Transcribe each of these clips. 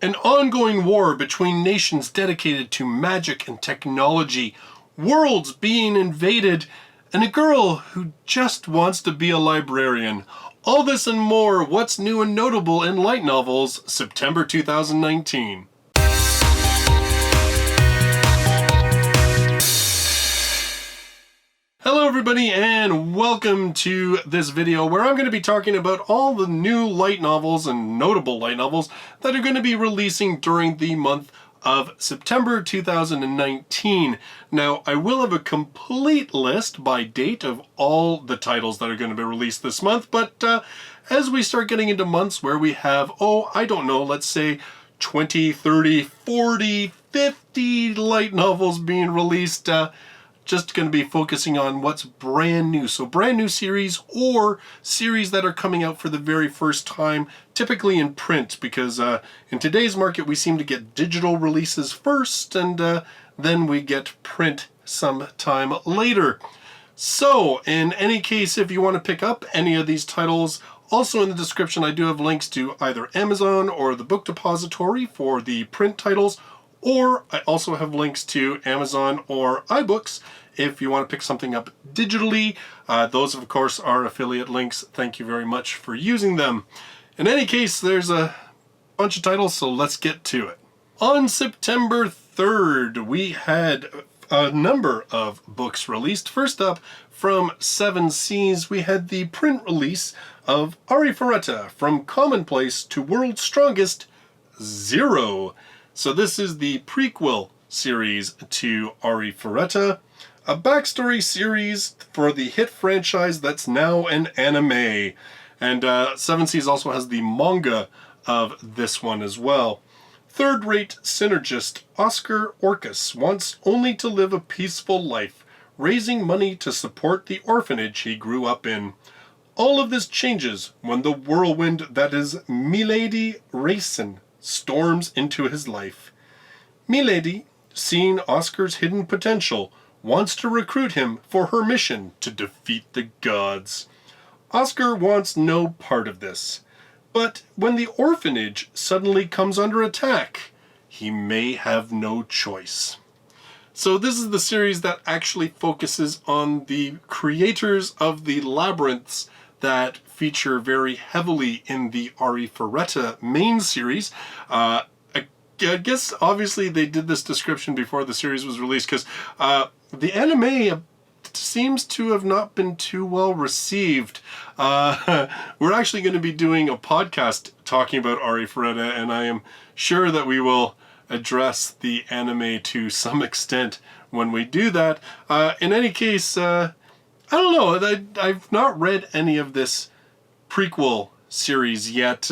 An ongoing war between nations dedicated to magic and technology, worlds being invaded, and a girl who just wants to be a librarian. All this and more, what's new and notable in light novels, September 2019. Hello everybody and welcome to this video where I'm going to be talking about all the new light novels and notable light novels that are going to be releasing during the month of September 2019. Now, I will have a complete list by date of all the titles that are going to be released this month, but as we start getting into months where we have, let's say 20, 30, 40, 50 light novels being released, just going to be focusing on what's brand new. So brand new series or series that are coming out for the very first time, typically in print, because in today's market we seem to get digital releases first and then we get print sometime later. So in any case, if you want to pick up any of these titles, also in the description I do have links to either Amazon or the Book Depository for the print titles, or I also have links to Amazon or iBooks if you want to pick something up digitally. Those, of course, are affiliate links. Thank you very much for using them. In any case, there's a bunch of titles, so let's get to it. On September 3rd, we had a number of books released. First up, from 7 Seas, we had the print release of Arifureta, From Commonplace to World's Strongest, 0. So this is the prequel series to Arifureta, a backstory series for the hit franchise that's now an anime. And 7 Seas also has the manga of this one as well. Third-rate synergist Oscar Orcus wants only to live a peaceful life, raising money to support the orphanage he grew up in. All of this changes when the whirlwind that is Milady Racin storms into his life. Milady, seeing Oscar's hidden potential, wants to recruit him for her mission to defeat the gods. Oscar wants no part of this, but when the orphanage suddenly comes under attack, he may have no choice. So this is the series that actually focuses on the creators of the labyrinths that feature very heavily in the Arifureta main series. I guess obviously they did this description before the series was released because the anime seems to have not been too well received. We're actually going to be doing a podcast talking about Arifureta, and I am sure that we will address the anime to some extent when we do that. In any case, I don't know. I've not read any of this prequel series yet.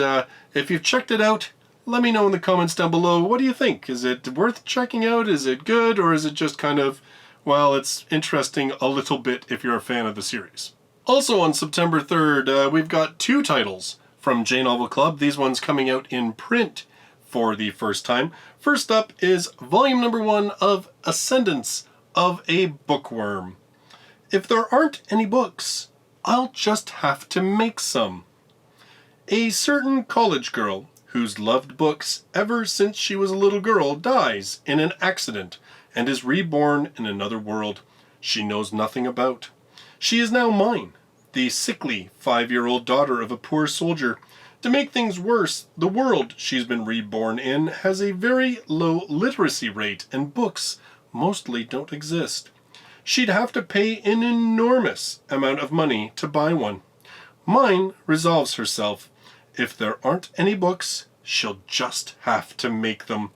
If you've checked it out, let me know in the comments down below. What do you think? Is it worth checking out? Is it good? Or is it just kind of, well, it's interesting a little bit if you're a fan of the series. Also on September 3rd, we've got 2 titles from J Novel Club. These ones coming out in print for the first time. First up is volume number 1 of Ascendance of a Bookworm. If there aren't any books, I'll just have to make some. A certain college girl who's loved books ever since she was a little girl dies in an accident and is reborn in another world she knows nothing about. She is now mine, the sickly 5-year-old daughter of a poor soldier. To make things worse, the world she's been reborn in has a very low literacy rate and books mostly don't exist. She'd have to pay an enormous amount of money to buy one. Mine resolves herself. If there aren't any books, she'll just have to make them.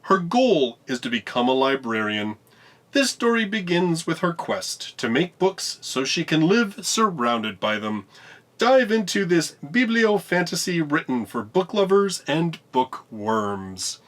Her goal is to become a librarian. This story begins with her quest to make books so she can live surrounded by them. Dive into this biblio-fantasy written for book lovers and bookworms.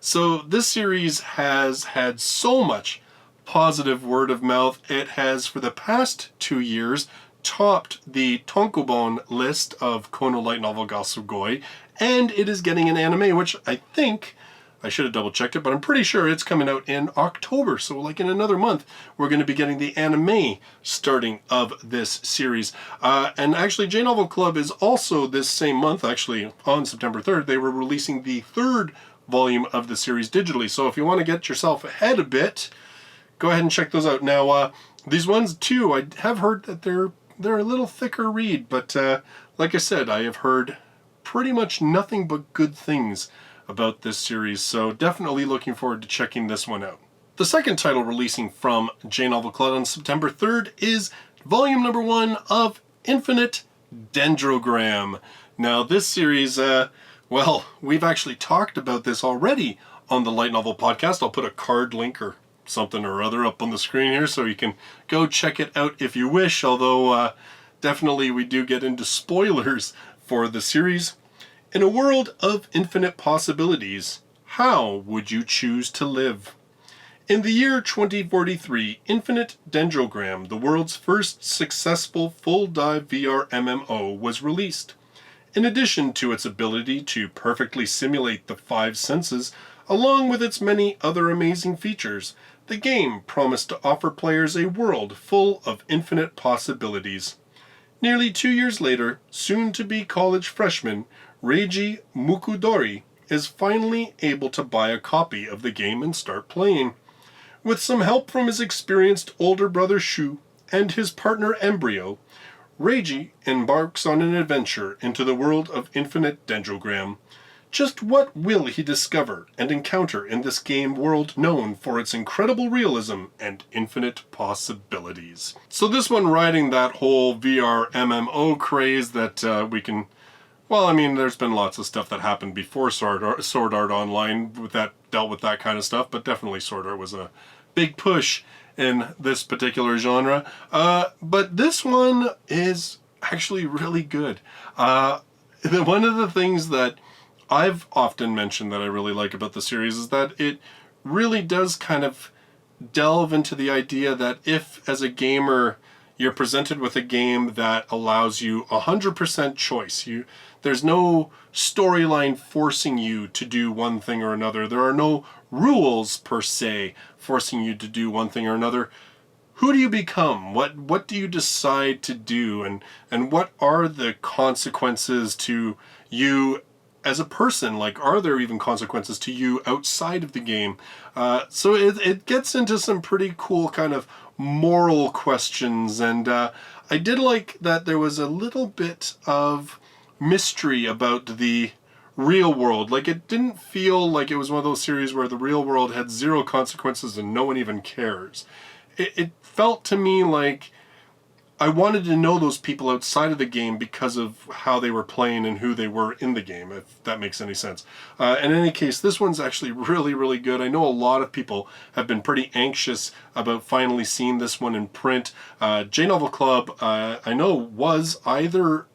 So this series has had so much positive word of mouth. It has, for the past 2 years, topped the Tonkobon list of Kono Light Novel ga Sugoi, and it is getting an anime, which I think, I should have double checked it, but I'm pretty sure it's coming out in October, so like in another month, we're going to be getting the anime starting of this series. And actually, J Novel Club is also this same month, actually on September 3rd, they were releasing the 3rd volume of the series digitally. So if you want to get yourself ahead a bit, go ahead and check those out. Now, these ones too, I have heard that they're a little thicker read, but like I said, I have heard pretty much nothing but good things about this series, so definitely looking forward to checking this one out. The second title releasing from J-Novel Club on September 3rd is volume number 1 of Infinite Dendrogram. Now this series, well, we've actually talked about this already on the Light Novel Podcast. I'll put a card link or something or other up on the screen here so you can go check it out if you wish, although definitely we do get into spoilers for the series. In a world of infinite possibilities, how would you choose to live? In the year 2043, Infinite Dendrogram, the world's first successful full-dive VR MMO, was released. In addition to its ability to perfectly simulate the 5 senses, along with its many other amazing features, the game promised to offer players a world full of infinite possibilities. Nearly 2 years later, soon-to-be college freshman Reiji Mukudori is finally able to buy a copy of the game and start playing. With some help from his experienced older brother Shu and his partner Embryo, Reiji embarks on an adventure into the world of Infinite Dendrogram. Just what will he discover and encounter in this game world known for its incredible realism and infinite possibilities? So this one riding that whole VR MMO craze that we can... Well, I mean, there's been lots of stuff that happened before Sword Art Online that dealt with that kind of stuff, but definitely Sword Art was a big push in this particular genre. But this one is actually really good. One of the things that I've often mentioned that I really like about the series is that it really does kind of delve into the idea that if, as a gamer, you're presented with a game that allows you 100% choice. There's no storyline forcing you to do one thing or another. There are no rules, per se, forcing you to do one thing or another. Who do you become? What do you decide to do? And what are the consequences to you as a person? Like, are there even consequences to you outside of the game? So it gets into some pretty cool kind of moral questions, and I did like that there was a little bit of mystery about the real world. Like, it didn't feel like it was one of those series where the real world had zero consequences and no one even cares. It felt to me like I wanted to know those people outside of the game because of how they were playing and who they were in the game, if that makes any sense. In any case, this one's actually really, really good. I know a lot of people have been pretty anxious about finally seeing this one in print. J-Novel Club, I know,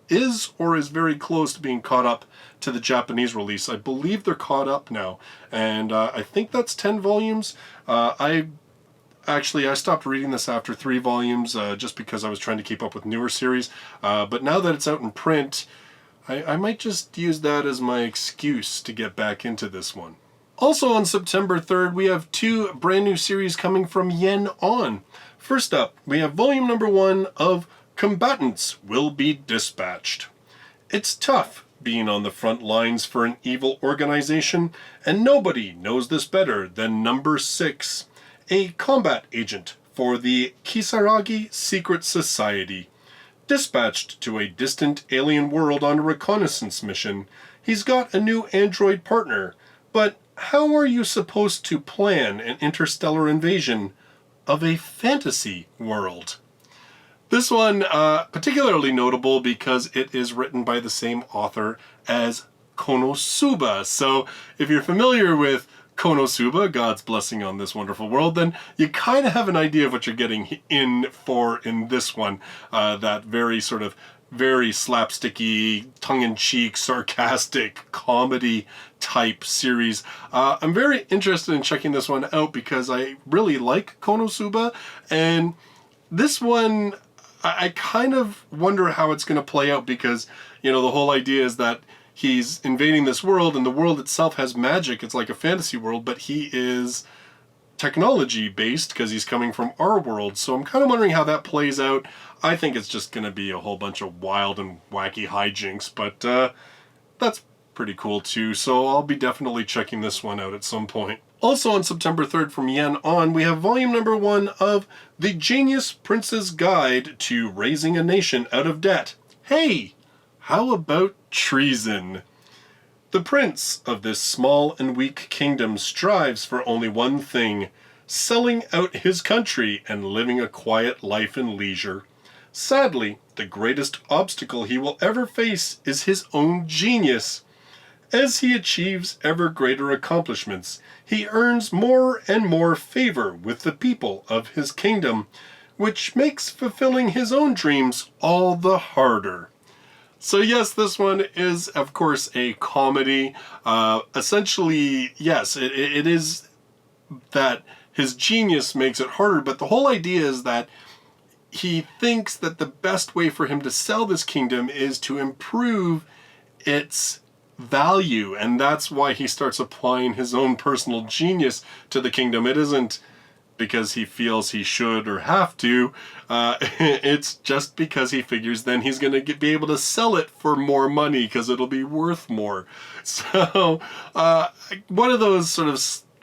is or is very close to being caught up to the Japanese release. I believe they're caught up now, and I think that's 10 volumes. I stopped reading this after 3 volumes just because I was trying to keep up with newer series. But now that it's out in print, I might just use that as my excuse to get back into this one. Also on September 3rd, we have 2 brand new series coming from Yen On. First up, we have volume number 1 of Combatants Will Be Dispatched. It's tough being on the front lines for an evil organization, and nobody knows this better than Number 6. A combat agent for the Kisaragi Secret Society. Dispatched to a distant alien world on a reconnaissance mission, he's got a new android partner. But how are you supposed to plan an interstellar invasion of a fantasy world? This one particularly notable because it is written by the same author as Konosuba. So if you're familiar with Konosuba, God's Blessing on This Wonderful World, then you kind of have an idea of what you're getting in this one. That very sort of very slapsticky, tongue-in-cheek, sarcastic comedy type series. I'm very interested in checking this one out because I really like Konosuba, and this one I kind of wonder how it's going to play out because, you know, the whole idea is that he's invading this world, and the world itself has magic. It's like a fantasy world, but he is technology-based because he's coming from our world. So I'm kind of wondering how that plays out. I think it's just going to be a whole bunch of wild and wacky hijinks, but that's pretty cool too, so I'll be definitely checking this one out at some point. Also on September 3rd from Yen on, we have volume number 1 of The Genius Prince's Guide to Raising a Nation Out of Debt. Hey, how about Treason? The prince of this small and weak kingdom strives for only one thing: selling out his country and living a quiet life in leisure. Sadly, the greatest obstacle he will ever face is his own genius. As he achieves ever greater accomplishments, he earns more and more favor with the people of his kingdom, which makes fulfilling his own dreams all the harder. So yes, this one is, of course, a comedy. Essentially, yes, it is that his genius makes it harder, but the whole idea is that he thinks that the best way for him to sell this kingdom is to improve its value, and that's why he starts applying his own personal genius to the kingdom. It isn't because he feels he should or have to. It's just because he figures then he's going to be able to sell it for more money because it'll be worth more. So one of those sort of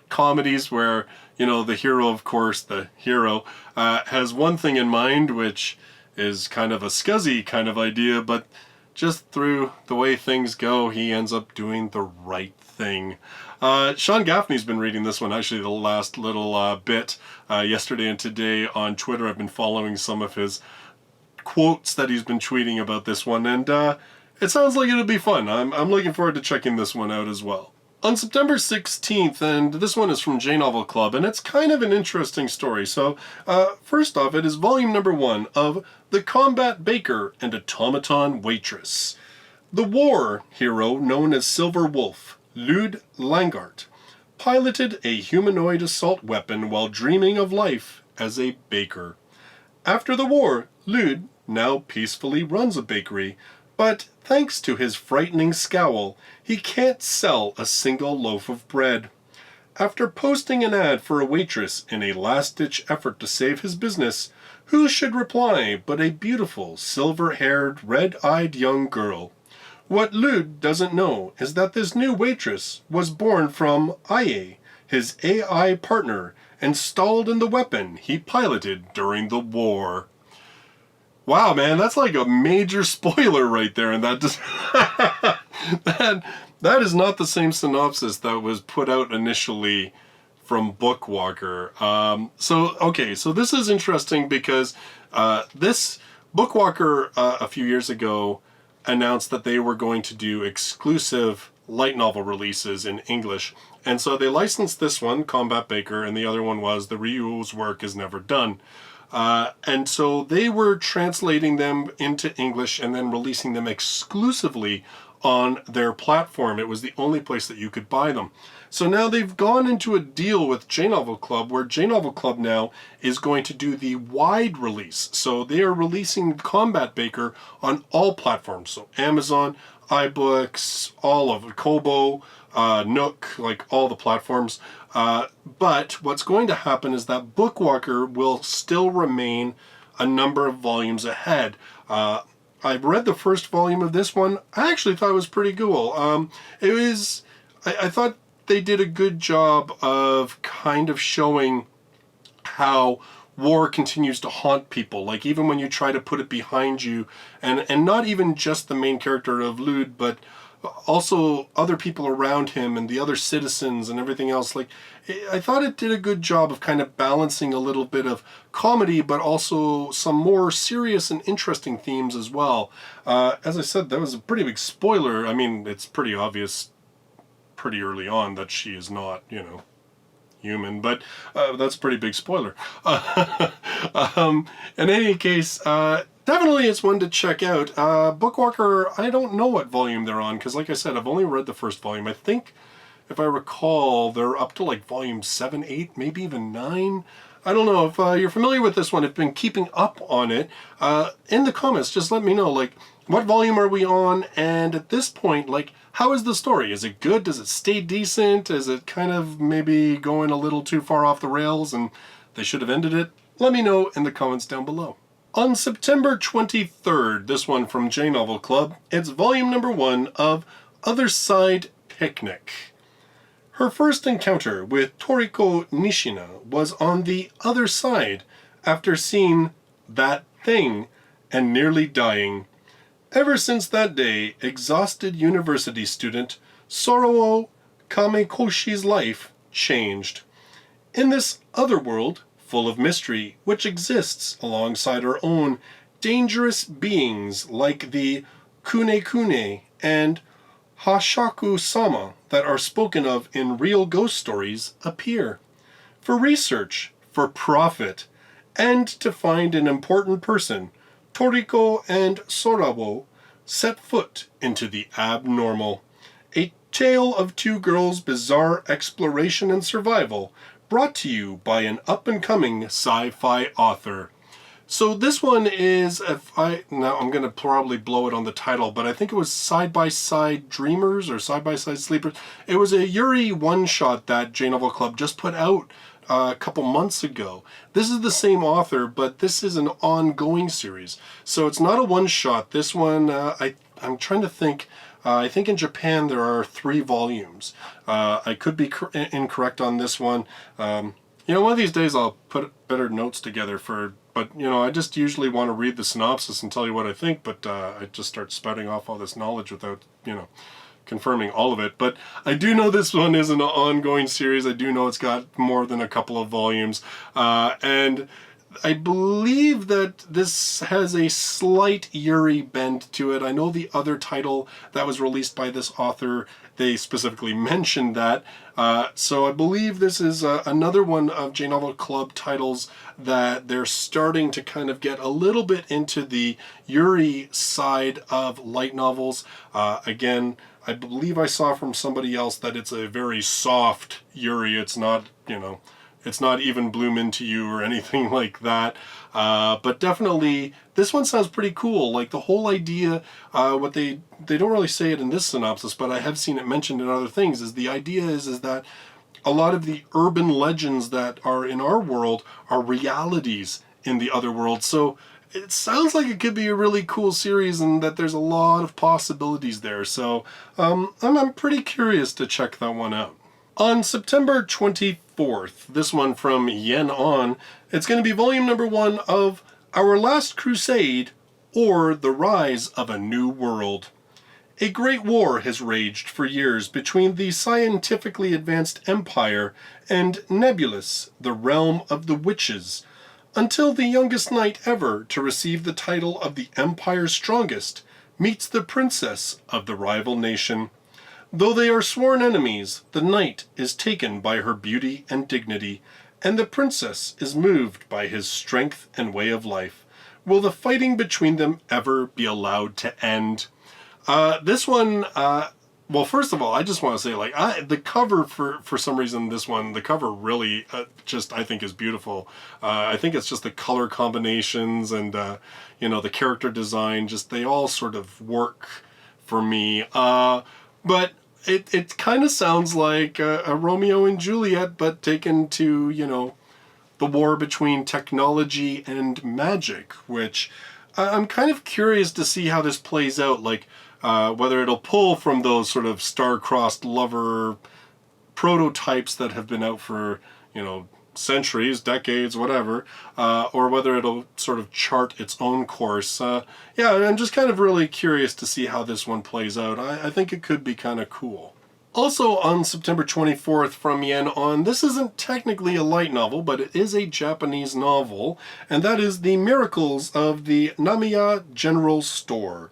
comedies where, you know, the hero, of course, the hero, has one thing in mind, which is kind of a scuzzy kind of idea, but just through the way things go, he ends up doing the right thing. Sean Gaffney's been reading this one, actually, the last little bit yesterday and today on Twitter. I've been following some of his quotes that he's been tweeting about this one, and it sounds like it'll be fun. I'm looking forward to checking this one out as well. On September 16th, and this one is from J Novel Club, and it's kind of an interesting story. So, first off, it is volume number 1 of The Combat Baker and Automaton Waitress. The war hero known as Silver Wolf, Lud Langart, piloted a humanoid assault weapon while dreaming of life as a baker. After the war, Lud now peacefully runs a bakery, but thanks to his frightening scowl, he can't sell a single loaf of bread. After posting an ad for a waitress in a last-ditch effort to save his business, who should reply but a beautiful, silver-haired, red-eyed young girl. What Lud doesn't know is that this new waitress was born from IA, his AI partner, installed in the weapon he piloted during the war. Wow, man, that's like a major spoiler right there, and that just that is not the same synopsis that was put out initially from Bookwalker. So this is interesting because this Bookwalker a few years ago announced that they were going to do exclusive light novel releases in English, and so they licensed this one, Combat Baker, and the other one was The Ryu's Work Is Never Done. And so they were translating them into English and then releasing them exclusively on their platform. It was the only place that you could buy them. So now they've gone into a deal with J Novel Club, where J Novel Club now is going to do the wide release. So they are releasing Combat Baker on all platforms. So Amazon, iBooks, all of it, Kobo, Nook, like all the platforms. But what's going to happen is that Bookwalker will still remain a number of volumes ahead. I've read the first volume of this one. I actually thought it was pretty cool. I thought they did a good job of kind of showing how war continues to haunt people. Like, even when you try to put it behind you, and not even just the main character of Lud, but also other people around him and the other citizens and everything else. Like, I thought it did a good job of kind of balancing a little bit of comedy, but also some more serious and interesting themes as well. As I said, that was a pretty big spoiler. I mean, it's pretty obvious pretty early on that she is not, human, but that's a pretty big spoiler. In any case, definitely it's one to check out. Bookwalker, I don't know what volume they're on, because like I said, I've only read the first volume. I think, if I recall, they're up to like volume 7, 8, maybe even 9. I don't know if you're familiar with this one, if you've been keeping up on it. In the comments, just let me know, like, what volume are we on? And at this point, like, how is the story? Is it good? Does it stay decent? Is it kind of maybe going a little too far off the rails and they should have ended it? Let me know in the comments down below. On September 23rd, this one from J Novel Club, it's volume number 1 of Other Side Picnic. Her first encounter with Toriko Nishina was on the other side after seeing that thing and nearly dying. Ever since that day, exhausted university student Soroo Kamekoshi's life changed. In this other world, full of mystery, which exists alongside our own, dangerous beings like the Kune and Hashaku-sama that are spoken of in real ghost stories appear. For research, for profit, and to find an important person, Toriko and Sorabo set foot into the abnormal. A tale of two girls' bizarre exploration and survival, brought to you by an up-and-coming sci-fi author. So this one is, now I'm going to probably blow it on the title, but I think it was Side by Side Dreamers or Side by Side Sleepers. It was a Yuri one-shot that J-Novel Club just put out a couple months ago. This is the same author, but this is an ongoing series. So it's not a one-shot. This one, I'm trying to think, I think in Japan there are 3 volumes. I could be incorrect on this one. One of these days I'll put better notes together but I just usually want to read the synopsis and tell you what I think, but I just start spouting off all this knowledge without, confirming all of it. But I do know this one is an ongoing series. I do know it's got more than a couple of volumes. And I believe that this has a slight Yuri bend to it. I know the other title that was released by this author, they specifically mentioned that. So I believe this is another one of J-Novel Club titles that they're starting to kind of get a little bit into the Yuri side of light novels. Again, I believe I saw from somebody else that it's a very soft Yuri. It's not, it's not even Bloom Into You or anything like that. But definitely, this one sounds pretty cool. Like the whole idea, what they don't really say it in this synopsis, but I have seen it mentioned in other things, is the idea is that a lot of the urban legends that are in our world are realities in the other world. So it sounds like it could be a really cool series and that there's a lot of possibilities there. So I'm pretty curious to check that one out. On September 24th, this one from Yen On, it's going to be volume number 1 of Our Last Crusade, or The Rise of a New World. A great war has raged for years between the scientifically advanced Empire and Nebulous, the realm of the witches, until the youngest knight ever to receive the title of the Empire's strongest meets the princess of the rival nation. Though they are sworn enemies, the knight is taken by her beauty and dignity, and the princess is moved by his strength and way of life. Will the fighting between them ever be allowed to end? This one, well, first of all, I just want to say, the cover for some reason, the cover really just, I think, is beautiful. I think it's just the color combinations and, the character design, just they all sort of work for me. But it kind of sounds like a Romeo and Juliet, but taken to, the war between technology and magic, which I'm kind of curious to see how this plays out, whether it'll pull from those sort of star-crossed lover prototypes that have been out for, centuries, decades, whatever, or whether it'll sort of chart its own course. Yeah, I'm just kind of really curious to see how this one plays out. I think it could be kind of cool. Also on September 24th from Yen On, this isn't technically a light novel, but it is a Japanese novel, and that is The Miracles of the Nemea General Store.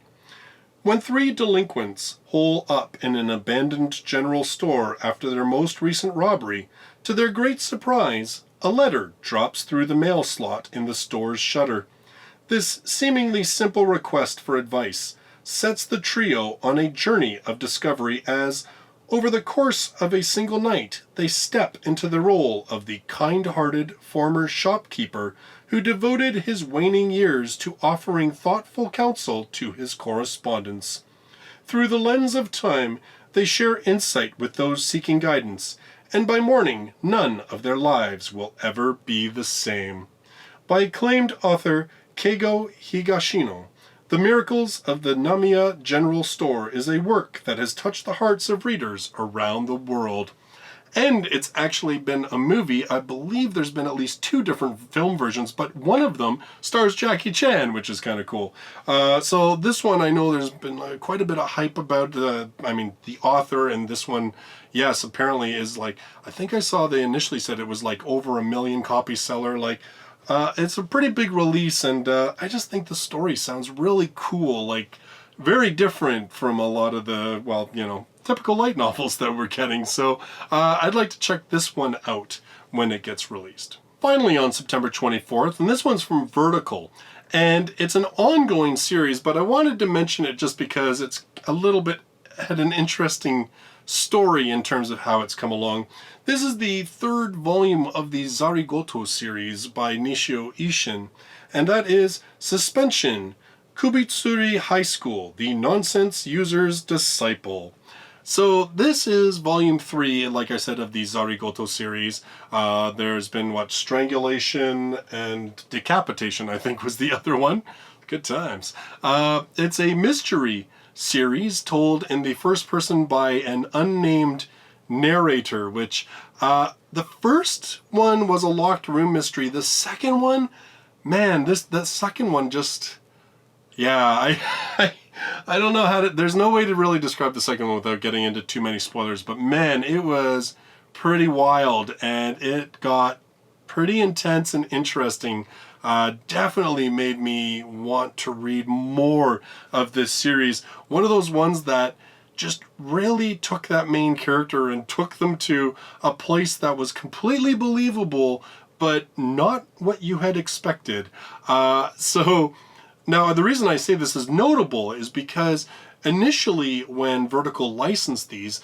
When 3 delinquents hole up in an abandoned general store after their most recent robbery, to their great surprise, a letter drops through the mail slot in the store's shutter. This seemingly simple request for advice sets the trio on a journey of discovery as, over the course of a single night, they step into the role of the kind-hearted former shopkeeper who devoted his waning years to offering thoughtful counsel to his correspondents. Through the lens of time, they share insight with those seeking guidance, and by morning, none of their lives will ever be the same. By acclaimed author Keigo Higashino, The Miracles of the Nemea General Store is a work that has touched the hearts of readers around the world. And it's actually been a movie. I believe there's been at least 2 different film versions, but one of them stars Jackie Chan, which is kind of cool. So this one, I know there's been quite a bit of hype about the author, and this one, yes, apparently is like, I think I saw they initially said it was like over 1 million copy seller. Like, it's a pretty big release, and I just think the story sounds really cool, like very different from a lot of the, well, you know, typical light novels that we're getting. So I'd like to check this one out when it gets released. Finally, on September 24th, and this one's from Vertical, and it's an ongoing series, but I wanted to mention it just because it's a little bit, had an interesting story in terms of how it's come along. This is the 3rd volume of the Zarigoto series by Nishio Ishin, and that is Suspension, Kubitsuri High School, the Nonsense User's Disciple. So this is volume 3, like I said, of the Zarigoto series. There's been, Strangulation and Decapitation, I think was the other one. Good times. It's a mystery series told in the first person by an unnamed narrator, which the first one was a locked room mystery. The second one, man, the second one just, yeah, I don't know how to, there's no way to really describe the second one without getting into too many spoilers, but man, it was pretty wild, and it got pretty intense and interesting. Definitely made me want to read more of this series. One of those ones that just really took that main character and took them to a place that was completely believable, but not what you had expected. So now, the reason I say this is notable is because initially when Vertical licensed these,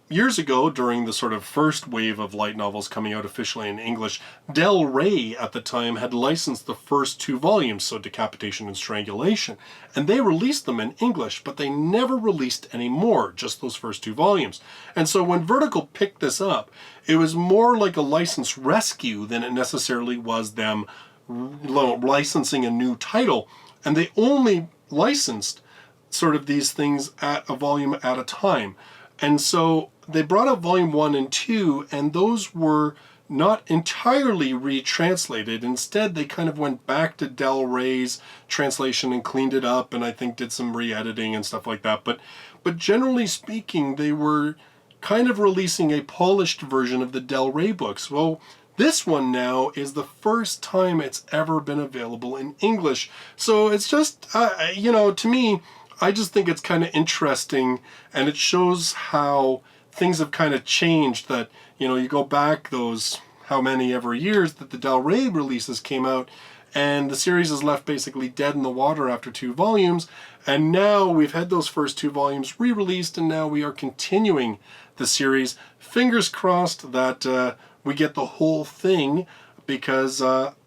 years ago during the sort of first wave of light novels coming out officially in English, Del Rey at the time had licensed the first 2 volumes, so Decapitation and Strangulation, and they released them in English, but they never released any more, just those first 2 volumes. And so when Vertical picked this up, it was more like a license rescue than it necessarily was them licensing a new title. And they only licensed sort of these things at a volume at a time. And so they brought out volume 1 and 2, and those were not entirely retranslated. Instead, they kind of went back to Del Rey's translation and cleaned it up, and I think did some re-editing and stuff like that. But generally speaking, they were kind of releasing a polished version of the Del Rey books. Well, this one now is the first time it's ever been available in English. So it's just, you know, to me, I just think it's kind of interesting, and it shows how things have kind of changed. That, you know, you go back those how many ever years that the Del Rey releases came out, and the series is left basically dead in the water after 2 volumes. And now we've had those first 2 volumes re-released, and now we are continuing the series. Fingers crossed that we get the whole thing, because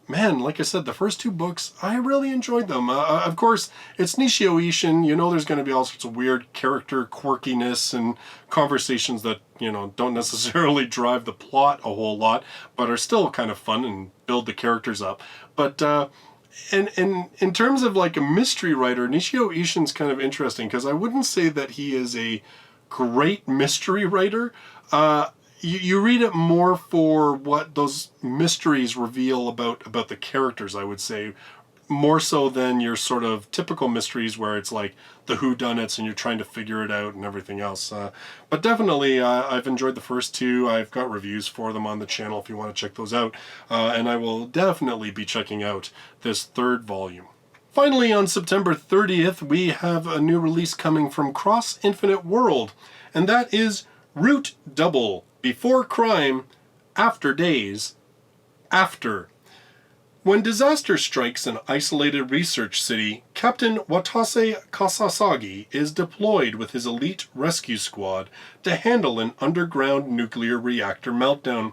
man, like I said, the first 2 books, I really enjoyed them. Of course, it's Nishio Ishin. You know there's going to be all sorts of weird character quirkiness and conversations that, you know, don't necessarily drive the plot a whole lot, but are still kind of fun and build the characters up. But and in terms of like a mystery writer, Nishio Ishin's kind of interesting, because I wouldn't say that he is a great mystery writer. You read it more for what those mysteries reveal about the characters, I would say, more so than your sort of typical mysteries where it's like the whodunits and you're trying to figure it out and everything else. But definitely, I've enjoyed the first 2. I've got reviews for them on the channel if you want to check those out. And I will definitely be checking out this 3rd volume. Finally, on September 30th, we have a new release coming from Cross Infinite World, and that is Root Double. Before crime, after days, after. When disaster strikes an isolated research city, Captain Watase Kasasagi is deployed with his elite rescue squad to handle an underground nuclear reactor meltdown.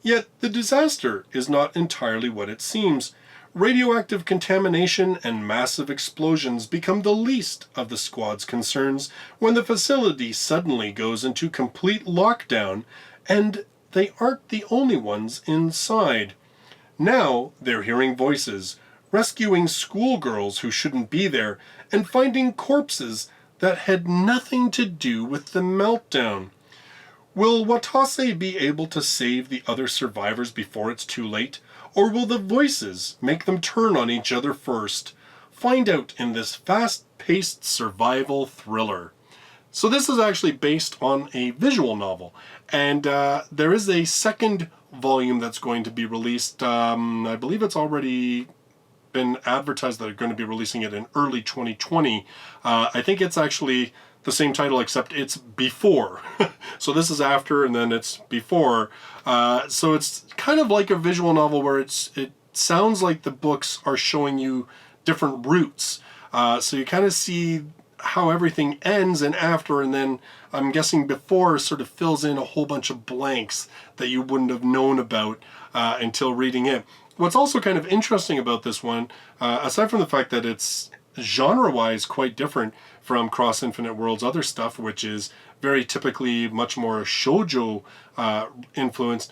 Yet the disaster is not entirely what it seems. Radioactive contamination and massive explosions become the least of the squad's concerns when the facility suddenly goes into complete lockdown, and they aren't the only ones inside. Now they're hearing voices, rescuing schoolgirls who shouldn't be there, and finding corpses that had nothing to do with the meltdown. Will Watase be able to save the other survivors before it's too late? Or will the voices make them turn on each other first? Find out in this fast-paced survival thriller. So this is actually based on a visual novel, and there is a second volume that's going to be released. I believe it's already been advertised that they're going to be releasing it in early 2020. I think it's actually the same title, except it's before. So this is after and then it's before. So it's kind of like a visual novel where it sounds like the books are showing you different routes. So you kind of see how everything ends and after, and then I'm guessing before sort of fills in a whole bunch of blanks that you wouldn't have known about until reading it. What's also kind of interesting about this one, aside from the fact that it's genre-wise quite different from Cross Infinite Worlds' other stuff, which is very typically much more shoujo influenced,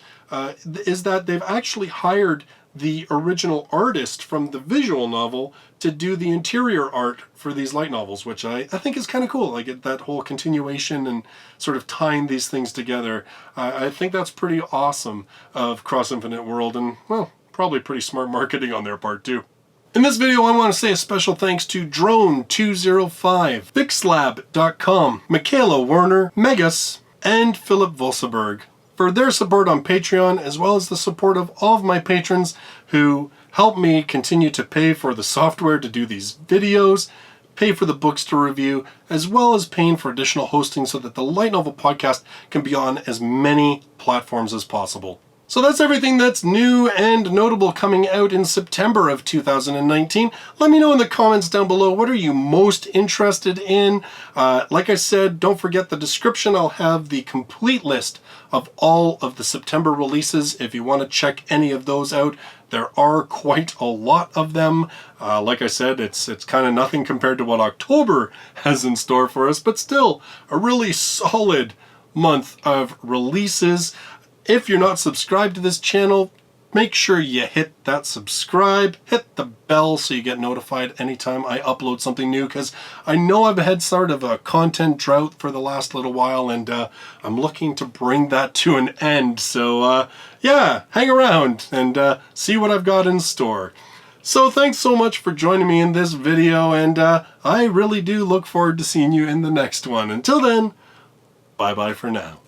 is that they've actually hired the original artist from the visual novel to do the interior art for these light novels, which I think is kind of cool. I get that whole continuation and sort of tying these things together. I think that's pretty awesome of Cross Infinite World, and, well, probably pretty smart marketing on their part too. In this video, I want to say a special thanks to Drone205, Fixlab.com, Michaela Werner, Megas, and Philip Volseberg for their support on Patreon, as well as the support of all of my patrons who help me continue to pay for the software to do these videos, pay for the books to review, as well as paying for additional hosting so that the Light Novel Podcast can be on as many platforms as possible. So that's everything that's new and notable coming out in September of 2019. Let me know in the comments down below, what are you most interested in? Like I said, don't forget the description. I'll have the complete list of all of the September releases if you want to check any of those out. There are quite a lot of them. Like I said, it's kind of nothing compared to what October has in store for us, but still a really solid month of releases. If you're not subscribed to this channel, make sure you hit that subscribe, hit the bell so you get notified anytime I upload something new, because I know I've had sort of a content drought for the last little while, and I'm looking to bring that to an end. So yeah, hang around and see what I've got in store. So thanks so much for joining me in this video, and I really do look forward to seeing you in the next one. Until then, bye-bye for now.